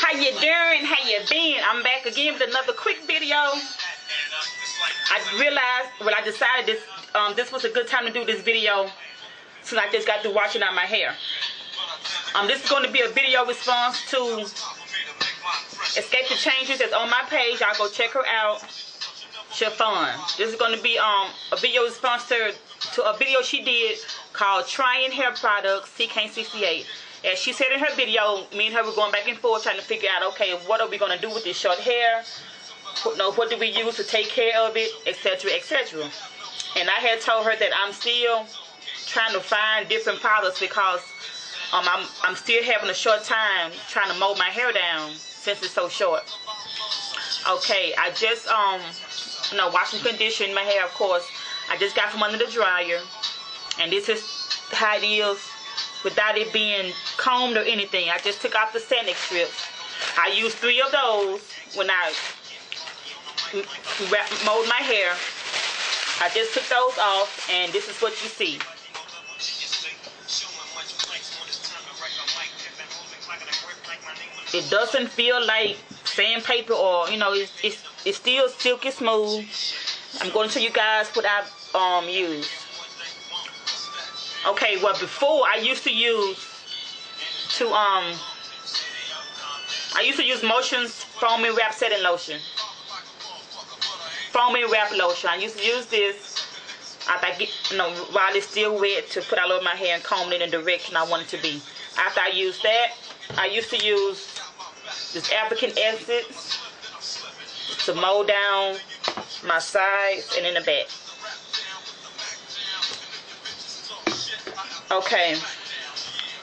How you doing? How you been? I'm back again with another quick video. I realized, well, I decided this was a good time to do this video since I just got through washing out my hair. This is going to be a video response to escapetochanges that's on my page. Y'all go check her out. She's fun. This is going to be a video response to a video she did called Trying Hair Products CK68. As she said in her video, me and her were going back and forth trying to figure out, okay, what are we going to do with this short hair? What do we use to take care of it, etc., etc. And I had told her that I'm still trying to find different products because I'm still having a short time trying to mold my hair down since it's so short. Okay, I just wash and condition my hair, of course. I just got from under the dryer, and this is how it is without it being combed or anything. I just took off the sanding strips. I used 3 of those when I mold my hair. I just took those off, and this is what you see. It doesn't feel like sandpaper, or it's still silky smooth. I'm going to show you guys what I've used. Okay, well, before I used to use Motion's foaming wrap setting lotion. Foaming wrap lotion. I used to use this after I get, while it's still wet, to put all over my hair and comb it in the direction I want it to be. After I used that, I used to use this African essence to mold down my sides and in the back. Okay,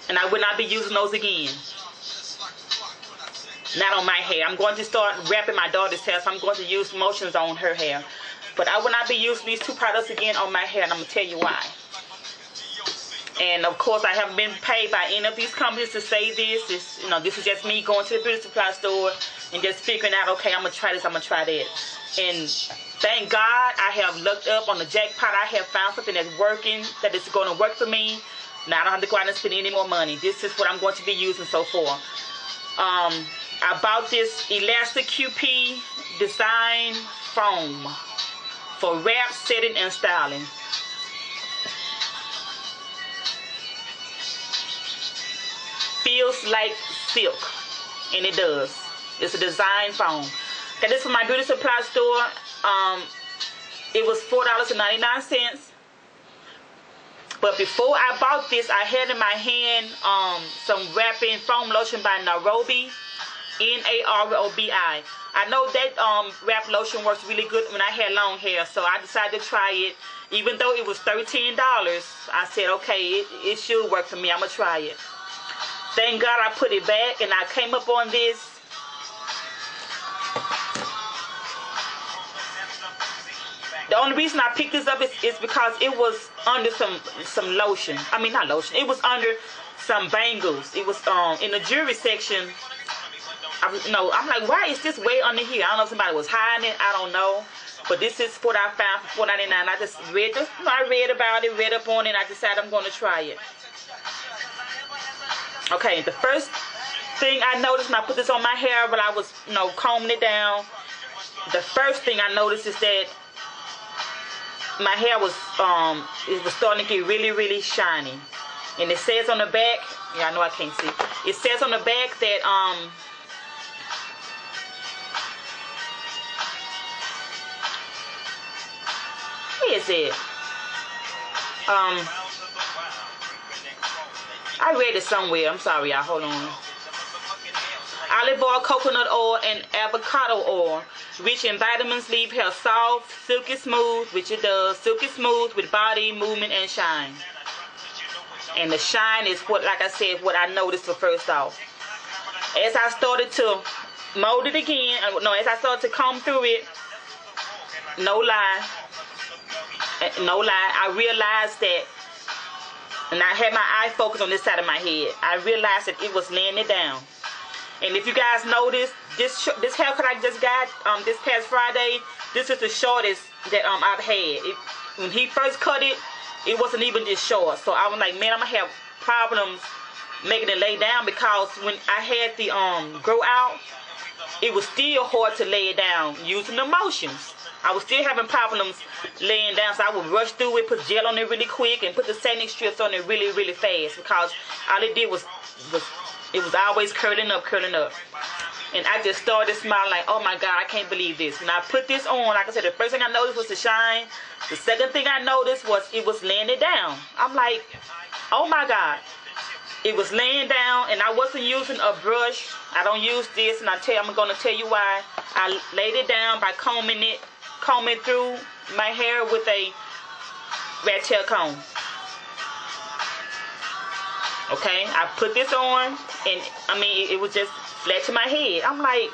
and I will not be using those again. Not on my hair. I'm going to start wrapping my daughter's hair, so I'm going to use Motions on her hair. But I will not be using these 2 products again on my hair, and I'm going to tell you why. And of course, I haven't been paid by any of these companies to say this. This is just me going to the beauty supply store and just figuring out, okay, I'm going to try this, I'm going to try that. And thank God I have looked up on the jackpot. I have found something that's working, that is going to work for me. Now I don't have to go out and spend any more money. This is what I'm going to be using so far. I bought this Elastic QP Design Foam for wrap, setting, and styling. Feels like silk, and it does. It's a design foam. Got this from my beauty supply store. It was $4.99. But before I bought this, I had in my hand some wrapping foam lotion by Nairobi, N-A-R-O-B-I. I know that wrap lotion works really good when I had long hair, so I decided to try it. Even though it was $13, I said, okay, it should work for me. I'm going to try it. Thank God I put it back, and I came up on this. The only reason I picked this up is because it was under some lotion. I mean, not lotion. It was under some bangles. It was in the jewelry section. I'm like, why is this way under here? I don't know if somebody was hiding it. I don't know. But this is what I found for $4.99. I just read this. I read about it, read up on it, and I decided I'm going to try it. Okay, the first thing I noticed when I put this on my hair while I was, combing it down, the first thing I noticed is that my hair was starting to get really, really shiny. And it says on the back, yeah, I know I can't see. It says on the back that where is it? I read it somewhere. I'm sorry, y'all. Hold on. Olive oil, coconut oil, and avocado oil, rich in vitamins, leave hair soft, silky smooth, which it does, silky smooth with body, movement, and shine. And the shine is what, like I said, what I noticed for first off. As I started to mold it again, as I started to comb through it, no lie, I realized that, and I had my eye focused on this side of my head, I realized that it was laying it down. And if you guys notice, this haircut I just got this past Friday, this is the shortest that I've had. When he first cut it, it wasn't even this short. So I was like, man, I'm gonna have problems making it lay down because when I had the grow out, it was still hard to lay it down using the motions. I was still having problems laying down, so I would rush through it, put gel on it really quick, and put the setting strips on it really, really fast because all it did was it was always curling up. And I just started smiling like, oh my God, I can't believe this. When I put this on, like I said, the first thing I noticed was the shine. The second thing I noticed was it was laying it down. I'm like, oh my God. It was laying down, and I wasn't using a brush. I don't use this, and I'm going to tell you why. I laid it down by combing through my hair with a rat tail comb. Okay, I put this on, and I mean, it was just flat to my head. I'm like,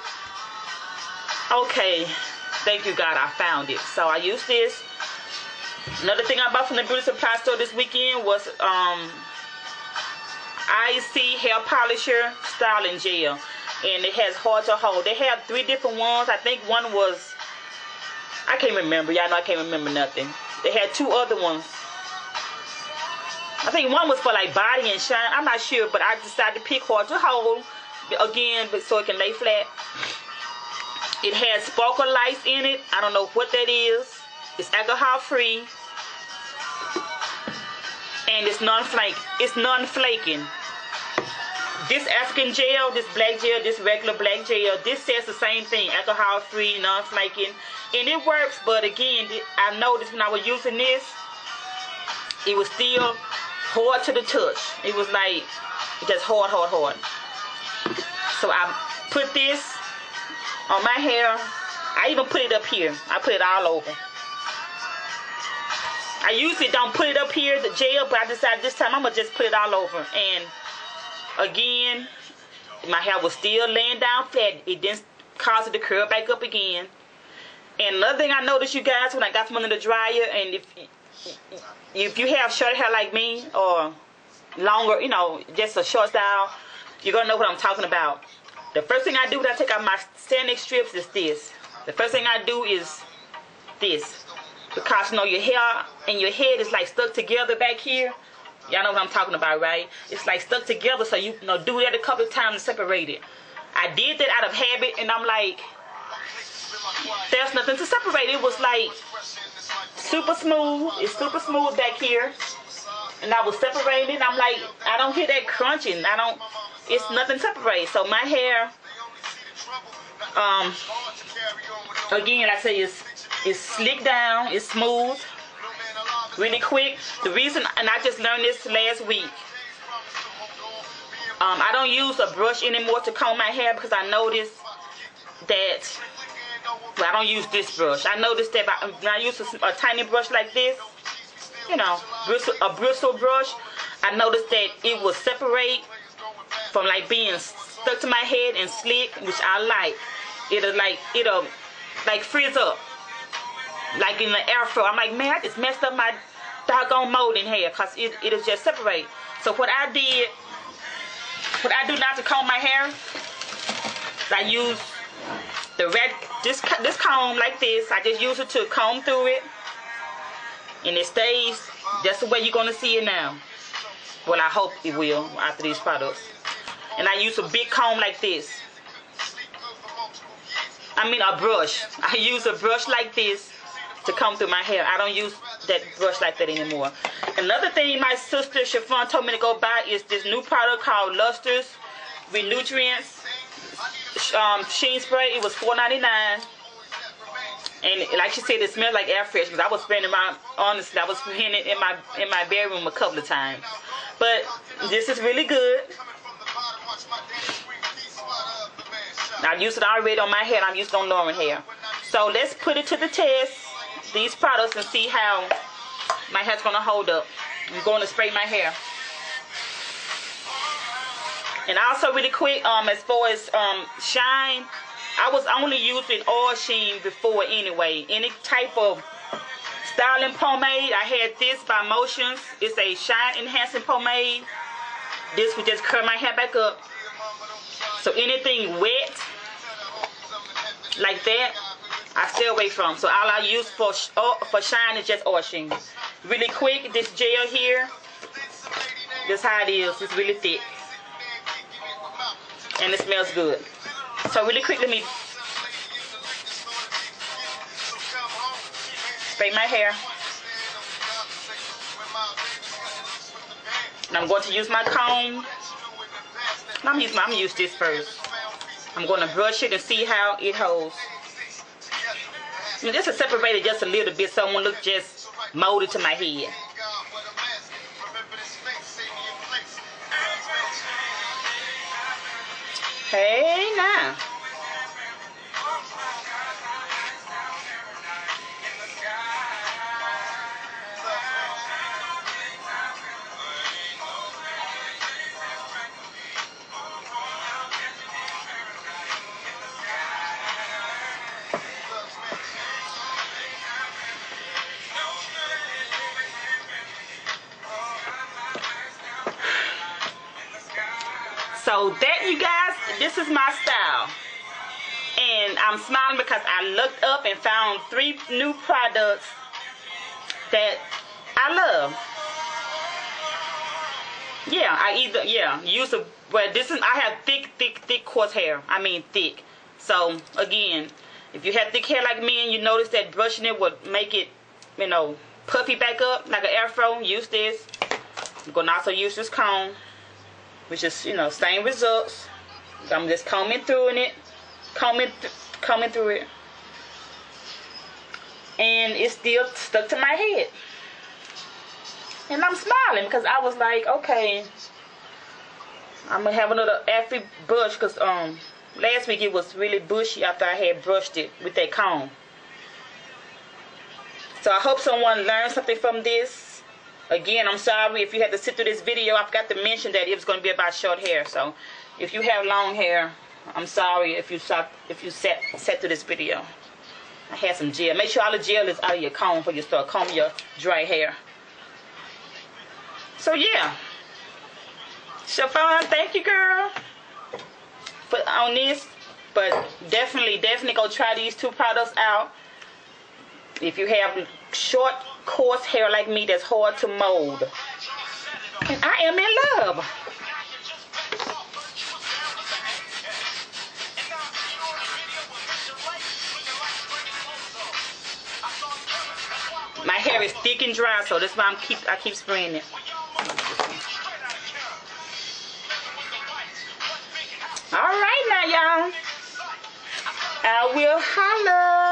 okay, thank you God, I found it. So I used this. Another thing I bought from the beauty supply store this weekend was IC hair polisher styling gel, and it has hard to hold. They have 3 different ones. I think one was, I can't remember. Y'all know I can't remember nothing. They had 2 other ones. I think one was for like body and shine. I'm not sure, but I decided to pick hard to hold again, so it can lay flat. It has sparkle lights in it. I don't know what that is. It's alcohol free, and it's non-flaking. This African gel, this black gel, this regular black gel, this says the same thing, alcohol free, non-flaking, and it works. But again, I noticed when I was using this, it was still hard to the touch. It was like just hard. So I put this on my hair. I even put it up here. I put it all over. I usually don't put it up here, the gel, but I decided this time I'm going to just put it all over. And again, my hair was still laying down flat. It didn't cause it to curl back up again. And another thing I noticed, you guys, when I got from under the dryer, and if you have short hair like me, or longer, you know, just a short style, you're going to know what I'm talking about. The first thing I do when I take out my standing strips is this. The first thing I do is this. Because, you know, your hair and your head is like stuck together back here. Y'all know what I'm talking about, right? It's like stuck together, so you know, do that a couple of times and separate it. I did that out of habit, and I'm like, there's nothing to separate. It was like super smooth. It's super smooth back here. And I was separating it. I'm like, I don't hear that crunching. It's nothing separated. So my hair, again, I say it's slick down. It's smooth. Really quick. The reason, and I just learned this last week, I don't use a brush anymore to comb my hair because I noticed that, well, I don't use this brush. I noticed that when I use a tiny brush like this, you know, a bristle brush, I noticed that it will separate from like being stuck to my head and slick, which I like. It'll like frizz up, like in the airflow. I'm like, man, I just messed up my doggone molding hair because it'll just separate. So what I do not to comb my hair, I use this comb like this. I just use it to comb through it, and it stays just the way you're gonna see it now. Well, I hope it will after these products. And I use a big comb like this. I mean a brush. I use a brush like this to comb through my hair. I don't use that brush like that anymore. Another thing my sister Chiffon told me to go buy is this new product called Lustrous with Nutrients Sheen Spray. It was $4.99. And like she said, it smells like air fresheners. I was spraying honestly, I was spraying it in my bedroom a couple of times. But this is really good. I used it already on my hair. I'm used on Lauren hair. So let's put it to the test, these products, and see how my hair's gonna hold up. I'm going to spray my hair. And also really quick, as far as shine, I was only using oil sheen before anyway. Any type of styling pomade, I had this by Motions. It's a shine enhancing pomade. This would just curl my hair back up. So anything wet like that, I stay away from. So all I use for shine is just oil sheen. Really quick, this gel here, This how it is. It's really thick. And it smells good. So really quick, let me spray my hair. And I'm going to use my comb. I'm gonna use this first. I'm going to brush it and see how it holds. I mean, this is separated just a little bit so it won't look just molded to my head. Hey, now. So that, you guys, this is my style. And I'm smiling because I looked up and found 3 new products that I love. Yeah, I use a, well, this is, I have thick coarse hair. I mean thick. So again, if you have thick hair like me and you notice that brushing it would make it, you know, puffy back up like an afro, use this. I'm gonna also use this comb, which is, you know, same results. I'm just combing through it, combing through it, and it's still stuck to my head. And I'm smiling because I was like, okay, I'm gonna have another afro brush because last week it was really bushy after I had brushed it with that comb. So I hope someone learned something from this. Again, I'm sorry if you had to sit through this video. I forgot to mention that it was going to be about short hair. So if you have long hair, I'm sorry if you sat through this video. I had some gel. Make sure all the gel is out of your comb before you start combing your dry hair. So yeah, Chiffon, thank you, girl, on this. But definitely go try these 2 products out. If you have short, coarse hair like me that's hard to mold. And I am in love. My hair is thick and dry, so that's why I keep spraying it. All right now, y'all. I will holler.